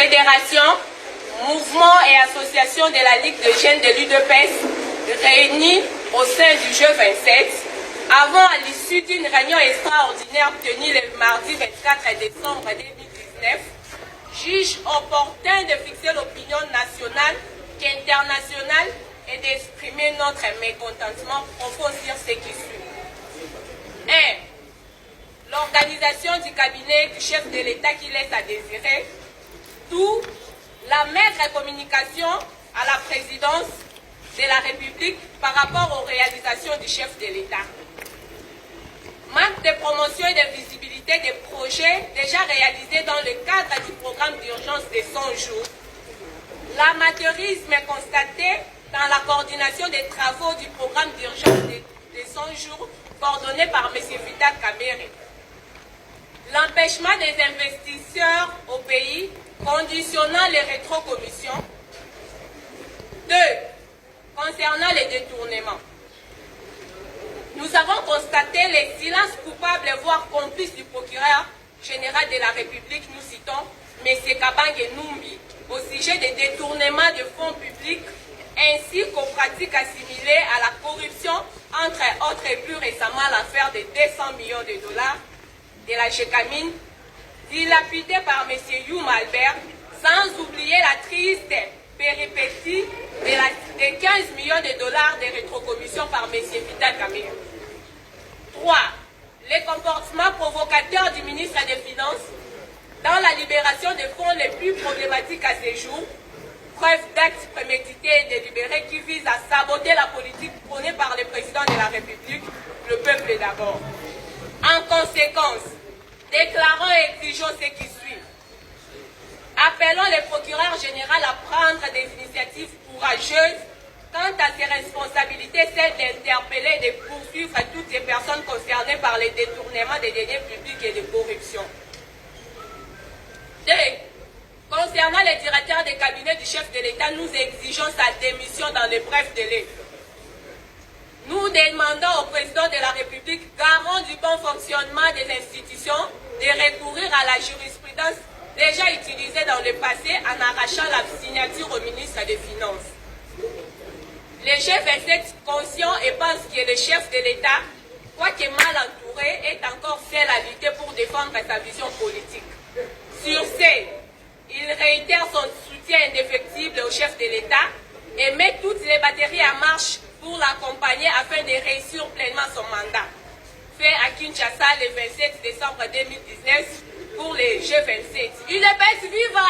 fédérations, mouvements et associations de la Ligue de jeunes de l'UDPS réunis au sein du jeu 27, avant à l'issue d'une réunion extraordinaire tenue le mardi 24 décembre 2019, juge opportun de fixer l'opinion nationale qu'internationale et d'exprimer notre mécontentement profond sur ce qui suit. 1. L'organisation du cabinet du chef de l'État qui laisse à désirer. Tout. La maigre communication à la présidence de la République par rapport aux réalisations du chef de l'État. Manque de promotion et de visibilité des projets déjà réalisés dans le cadre du programme d'urgence de 100 jours. L'amateurisme est constaté dans la coordination des travaux du programme d'urgence de 100 jours coordonné par M. Vital Kamerhe. L'empêchement des investisseurs au pays conditionnant les rétrocommissions. 2. Concernant les détournements. Nous avons constaté les silences coupables, voire complices du procureur général de la République, nous citons M. Kabange Numbi, au sujet des détournements de fonds publics ainsi qu'aux pratiques assimilées à la corruption, entre autres et plus récemment l'affaire de 200 millions de dollars de la Gécamine, dilapidée par M. Youm Albert, sans oublier la triste péripétie de 15 millions de dollars de rétrocommission par M. Vital Kamerhe. 3. Les comportements provocateurs du ministre des Finances dans la libération des fonds les plus problématiques à ce jour, preuve d'actes prémédités et délibérés qui visent à saboter la politique prônée par le président de la République, le peuple d'abord. En conséquence, déclarons et exigeons ce qui suit. Appelons le procureur général à prendre des initiatives courageuses quant à ses responsabilités, celles d'interpeller et de poursuivre toutes les personnes concernées par les détournements des deniers publics et de corruption. 2. Concernant le directeur des cabinets du chef de l'État, nous exigeons sa démission dans les brefs délais. Nous demandons au président de la République, garant du bon fonctionnement des institutions, de recourir à la jurisprudence déjà utilisée dans le passé en arrachant la signature au ministre des Finances. Le chef est conscient et pense que le chef de l'État, quoique mal entouré, est encore seul à lutter pour défendre sa vision politique. Sur ce, il réitère son soutien indéfectible au chef de l'État et met toutes les batteries en marche pour l'accompagner afin de réussir pleinement son mandat. Fait à Kinshasa le 27 décembre 2019 pour les Jeux 27. UDPS viva!